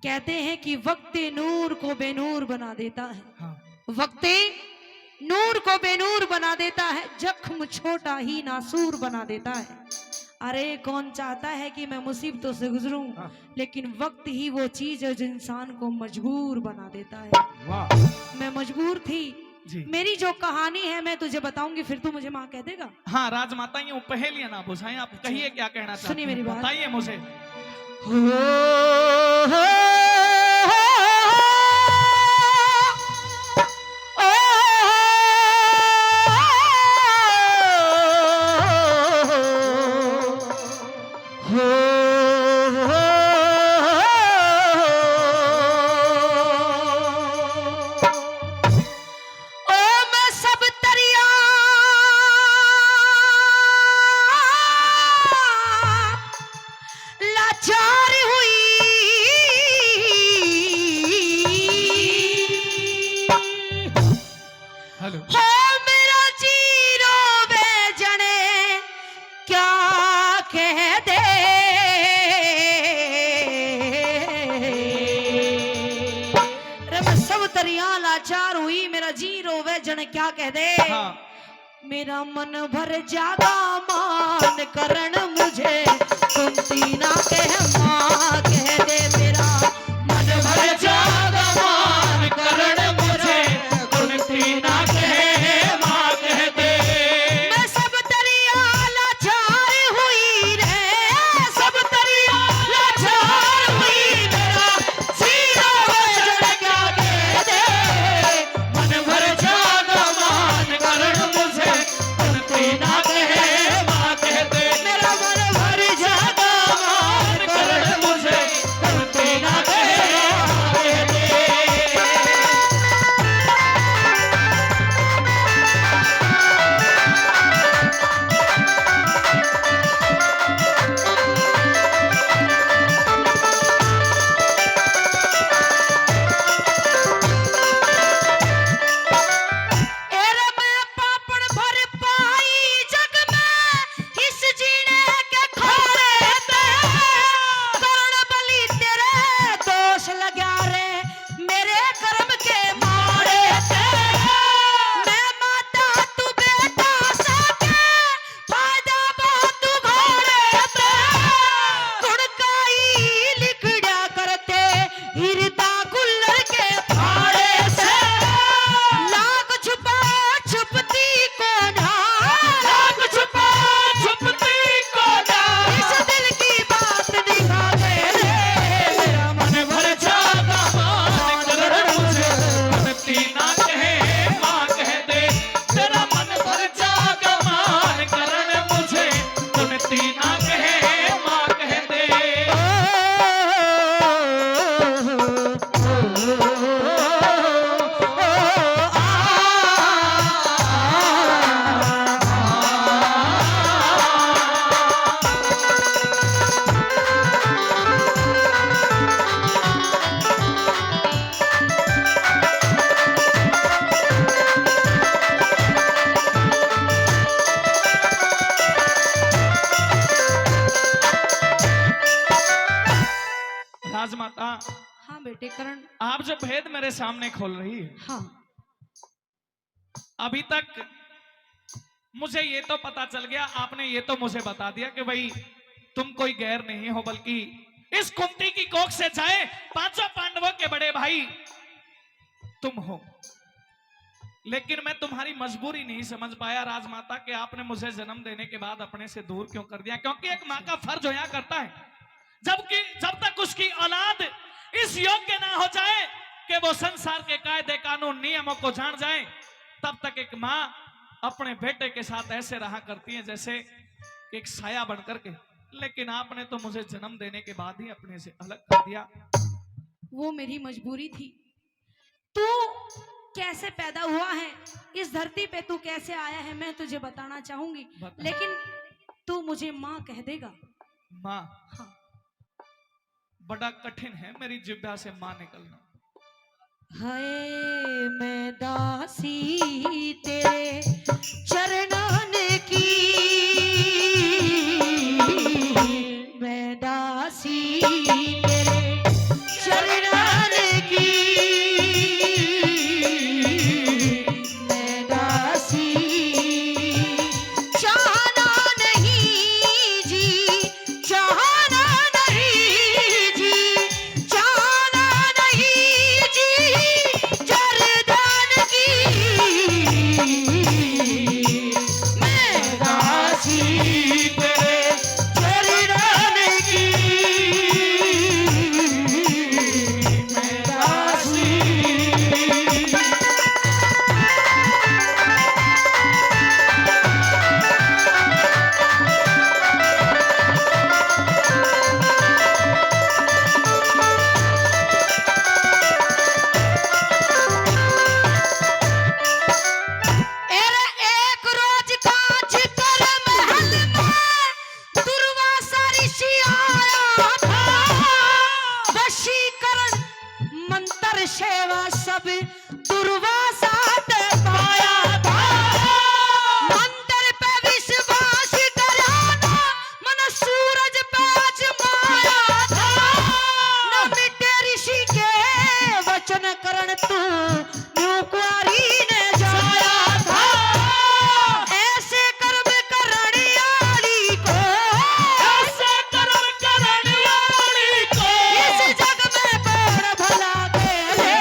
कहते हैं कि वक्त नूर को बेनूर बना देता है। हाँ। वक्त नूर को बेनूर बना देता है, जख्म छोटा ही नासूर बना देता है। अरे कौन चाहता है कि मैं मुसीबतों से गुजरूं, हाँ। लेकिन वक्त ही वो चीज है जो इंसान को मजबूर बना देता है। वाह। मैं मजबूर थी जी। मेरी जो कहानी है मैं तुझे बताऊंगी, फिर तू मुझे माँ कह देगा। हाँ राजमाता, यूं पहेलियां ना बुझाएं, आप कहिए क्या कहना चाहते हैं, सुनिए मेरी बात। बताइए मुझे। हेलो। मेरा जीरो बेजने क्या कह दे, रे मैं सब तरिया लाचार हुई, मेरा जीरो बेजन क्या कह दे। हाँ। मेरा मन भर जागा मान करण मुझे, सुनती ना कह माँ कह दे। मेरा मन भर जागा मान करण मुझे, सुनती ना कह माँ कह दे। मैं सब तरिया लाचार हुई रे, सब तरिया लाचार हुई, मेरा जीरो बेजन क्या कह दे। मन भर जागा मान करण मुझे, सुनती ना कहे माँ कह दे। मेरा मन भर जागा मान करण मुझे, सुनती ना कहे माँ कह दे। एरे मैं पापड़ भर पाई जग में, इस जीने के खोले ते। करण बलि तेरे दोष लगा रे, मेरे कर्म के मारे ते। मैं माता तू बेटा सके, फायदा बहुत तू घोड़े ते। गुड़काई लिखड़ा करते, हिरता कुल्लर के फाड़े से। लाख छुपा छुपती को ना, लाख छुपा छुपती को ना, इस दिल की बात दिखा दे रे। मेरा मन भर जागा मान करण मुझे, सुनती ना कहे माँ कह दे। तेरा मन भर जागा मान करण मुझे, सुनती ना कहे माँ कह दे। राजमाता, हाँ बेटे करण। आप जो भेद मेरे सामने खोल रही है, हाँ अभी तक मुझे ये तो पता चल गया, आपने ये तो मुझे बता दिया कि भाई तुम कोई गैर नहीं हो, बल्कि इस कुंती की कोख से जाए पांचों पांडवों के बड़े भाई तुम हो। लेकिन मैं तुम्हारी मजबूरी नहीं समझ पाया राजमाता कि आपने मुझे जन्म देने के बाद अपने से दूर क्यों कर दिया। क्योंकि एक माँ का फर्ज होया करता है, जबकि जब तक उसकी औलाद इस योग्य ना हो जाए कि वो संसार के कायदे कानून नियमों को जान जाए, तब तक एक माँ अपने बेटे के साथ ऐसे रहा करती है जैसे एक साया बनकर के। लेकिन आपने तो मुझे जन्म देने के बाद ही अपने से अलग कर दिया। वो मेरी मजबूरी थी। तू कैसे पैदा हुआ है, इस धरती पे तू कैसे आया है, मैं तुझे बताना चाहूंगी, बता। लेकिन तू मुझे माँ कह देगा। माँ? हाँ। बड़ा कठिन है मेरी जिह्वा से माँ निकलना। हाय मैं दासी तेरे चरणन की, मैं दासी तेरे चरण मंत्र सेवा सब दुर्वासा ते पाया था। मंत्र पे विश्वास कराना मन सूरज पे आजमाया था। न मिटे ऋषि के वचन करण तू न्यू कुंवारी ने जाया था। ऐसे कर्म करने वाली को, ऐसे कर्म करने वाली को इस जग में कौन भला करे।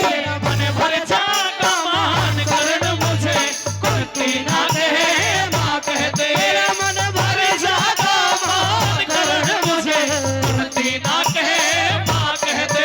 मेरा मन भर जागा मान करण मुझे कुंती ना कहे माँ कह दे। मेरा मन भर जागा मान करण मुझे कुंती ना कहे माँ कह दे।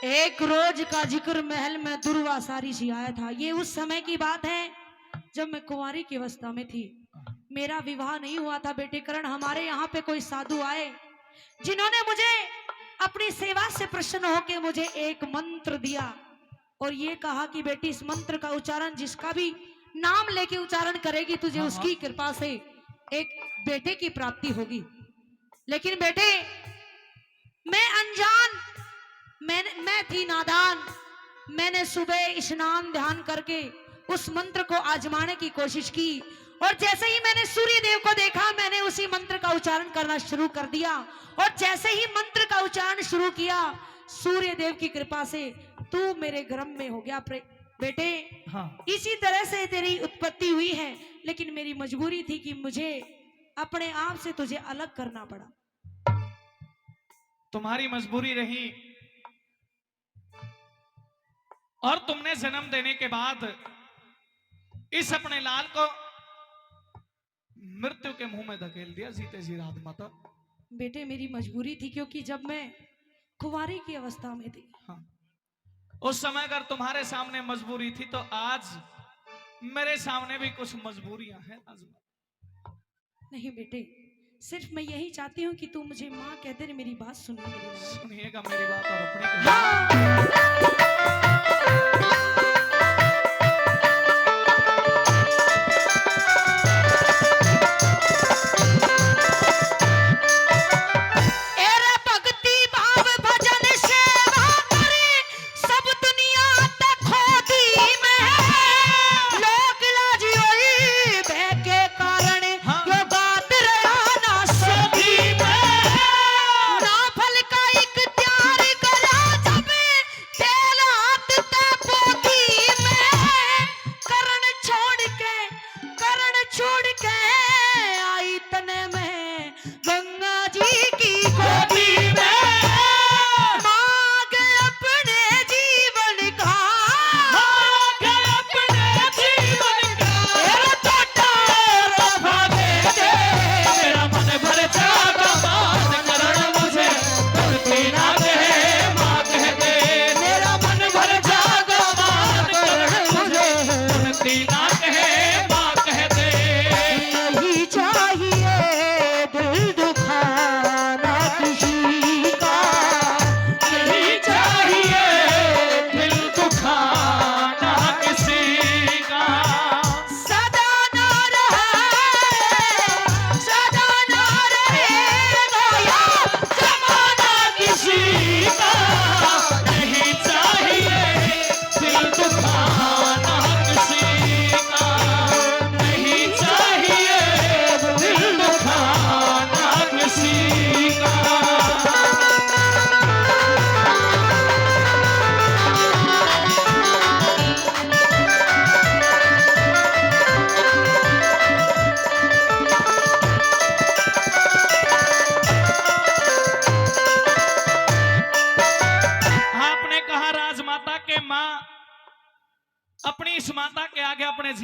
एक रोज का जिक्र महल में दुर्वासा ऋषि आया था। ये उस समय की बात है जब मैं कुंवारी की अवस्था में थी। मेरा विवाह नहीं हुआ था बेटे करण। हमारे यहाँ पे कोई साधु आए जिन्होंने मुझे अपनी सेवा से प्रसन्न होकर मुझे एक मंत्र दिया और ये कहा कि बेटी इस मंत्र का उच्चारण जिसका भी नाम लेके उच्चारण करेगी तुझे उसकी कृपा से एक बेटे की प्राप्ति होगी। लेकिन बेटे मैं अनजान, मैं थी नादान। मैंने सुबह स्नान ध्यान करके उस मंत्र को आजमाने की कोशिश की और जैसे ही मैंने सूर्य देव को देखा मैंने उसी मंत्र का उच्चारण करना शुरू कर दिया और जैसे ही मंत्र का उच्चारण शुरू किया सूर्य देव की कृपा से तू मेरे गर्भ में हो गया बेटे। हाँ। इसी तरह से तेरी उत्पत्ति हुई है। लेकिन मेरी मजबूरी थी कि मुझे अपने आप से तुझे अलग करना पड़ा। तुम्हारी मजबूरी रही और तुमने जन्म देने के बाद इस अपने लाल को मृत्यु के मुंह में धकेल दिया जीते जी रात माता। बेटे मेरी मजबूरी थी क्योंकि जब मैं कुंवारी की अवस्था में थी। हाँ। उस समय अगर तुम्हारे सामने मजबूरी थी तो आज मेरे सामने भी कुछ मजबूरियां हैं नाज़िमा। नहीं बेटे सिर्फ मैं यही चाहती हूँ कि तू मुझे माँ कहते मेरी बात सुनिए। सुनिएगा मेरी बात और अपनी ना फल का इख्तियार करा जब तेरा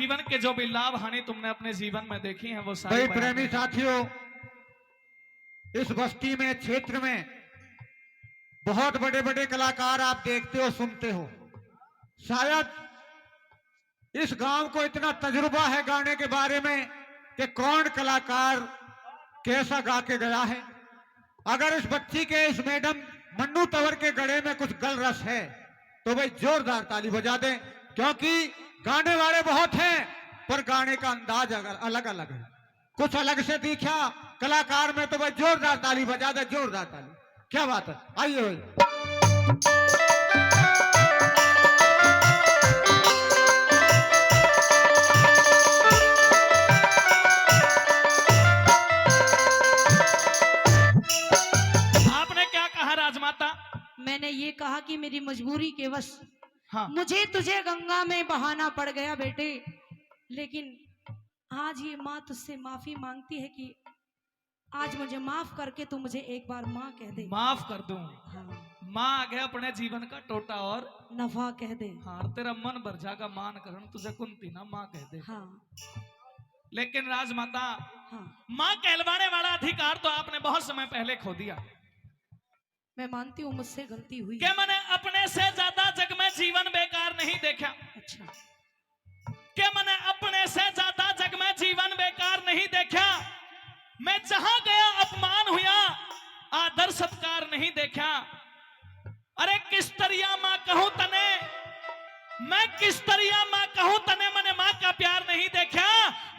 जीवन के जो भी लाभ हानि तुमने अपने जीवन में देखी है वो सारी भाई बयान प्रेमी है। साथियों, इस बस्ती में, क्षेत्र में बहुत बड़े बड़े कलाकार आप देखते हो, सुनते हो। शायद इस गांव को इतना तजुर्बा है गाने के बारे में कि कौन कलाकार कैसा गा के गया है। अगर इस बच्ची के, इस मैडम मन्नू तंवर के गले में कुछ गल रस है तो भाई जोरदार ताली बजा दें, क्योंकि गाने वाले बहुत हैं पर गाने का अंदाज अलग अलग है। कुछ अलग से दिखा कलाकार में तो भाई जोरदार ताली बजा दे, जोरदार ताली। क्या बात है, आइए भाई। आपने क्या कहा राजमाता? मैंने ये कहा कि मेरी मजबूरी के वश हाँ, मुझे तुझे गंगा में बहाना पड़ गया बेटे, लेकिन आज ये माँ तुझसे माफी मांगती है कि आज मुझे माफ करके तू मुझे एक बार माँ कह दे। माफ कर दूं। हाँ, माँ आ गया अपने जीवन का टोटा और नफा कह दे। हाँ, तेरा मन भर जागा मान करण तुझे कुंती ना माँ कह दे। हाँ लेकिन राजमाता, हाँ, माँ कहलवाने वाला अधिकार तो आपने बहुत समय पहले खो दिया। मैं मानती हूँ मुझसे गलती हुई। क्या मैंने अपने से ज्यादा जग में जीवन बेकार नहीं देखा? अच्छा, क्या मैंने अपने से ज्यादा जग में जीवन बेकार नहीं देखा? मैं जहां गया अपमान हुआ, आदर सत्कार नहीं देखा। अरे किस तरिया मां कहूं तने, मैं किस तरिया मां कहूं तने, मैंने मां का प्यार नहीं देखा।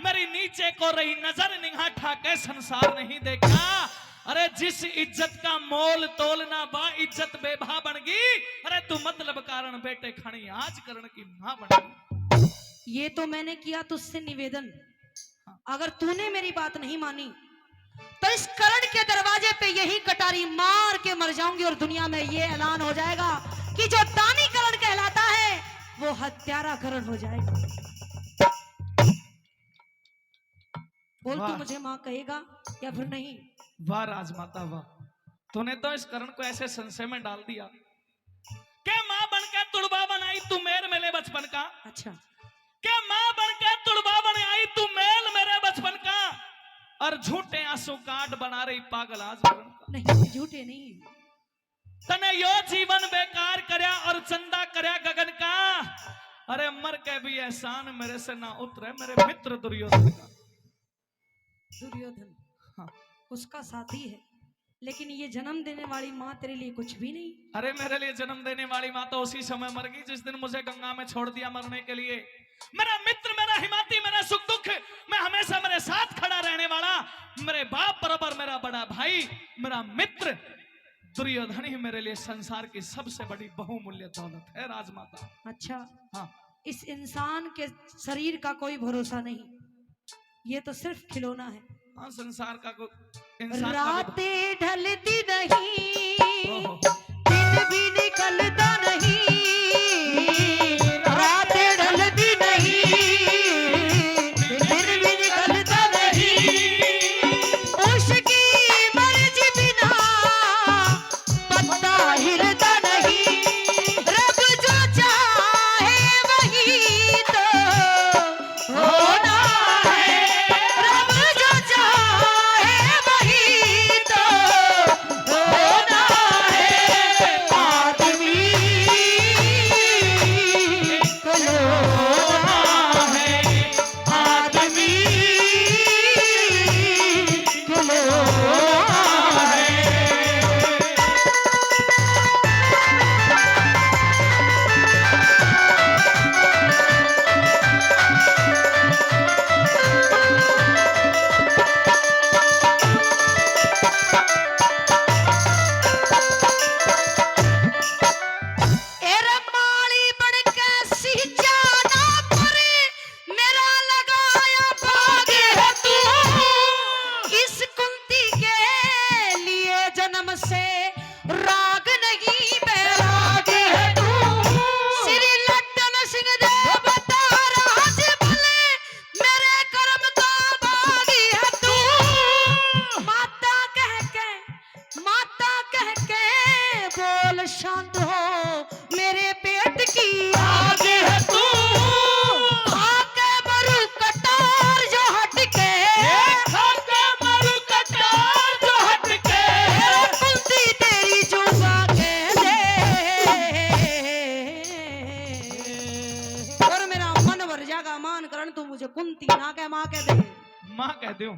मेरी नीचे को रही नजर निगाह ठाके संसार नहीं देखा। अरे जिस इज्जत का मोल तोलना बा इज्जत बेभा बन गई। अरे तू मतलब कारण बेटे खड़ी आज करण की मां बन गई। ये तो मैंने किया तुझसे निवेदन, अगर तूने मेरी बात नहीं मानी तो इस करण के दरवाजे पे यही कटारी मार के मर जाऊंगी और दुनिया में ये ऐलान हो जाएगा कि जो दानी करण कहलाता है वो हत्यारा करण हो जाएगा। बोल तू वाह। मुझे माँ कहेगा या फिर नहीं? वाह राजमाता वाह, तूने तो इस करण को ऐसे संशय में डाल दिया क्या माँ बनकर तुड़बा बनाई तू मेर मेले बचपन का। अच्छा, क्या माँ बनकर तुड़बा बनाई तू मेल मेरे बचपन का, और झूठे आंसू काट बना रही पागल आज करण का। नहीं झूठे नहीं। तने यो जीवन बेकार करया और चंदा करया गगन का। अरे मर के भी एहसान मेरे से ना उतरे मेरे मित्र दुर्योधन का। दुर्योधन हाँ। उसका साथी है, लेकिन ये जन्म देने वाली माँ तेरे लिए कुछ भी नहीं। अरे मेरे लिए जन्म देने वाली माँ तो उसी समय मर गई जिस दिन मुझे गंगा में छोड़ दिया मरने के लिए। मेरा मित्र, मेरा हिमाती, मेरा सुख दुख मैं हमेशा मेरे साथ खड़ा रहने वाला, मेरे बाप बराबर मेरा बड़ा भाई, मेरा मित्र दुर्योधन ही मेरे लिए संसार की सबसे बड़ी बहुमूल्य दौलत है राजमाता। अच्छा, हाँ, इस इंसान के शरीर का कोई भरोसा नहीं, ये तो सिर्फ खिलौना है। हाँ, संसार का इंसान का रातें ढलती नहीं, ओहो। दिन भी निकलता नहीं, रातें ढलती नहीं, दिन भी निकलता नहीं, उसकी मर्जी बिना पत्ता हिलता नहीं, रब जो चाहे वही तो होना है, रब जो चाहे वही तो होना है, आदमी जागा मान करण तू मुझे कुंती ना कह माँ कह दे माँ कह दो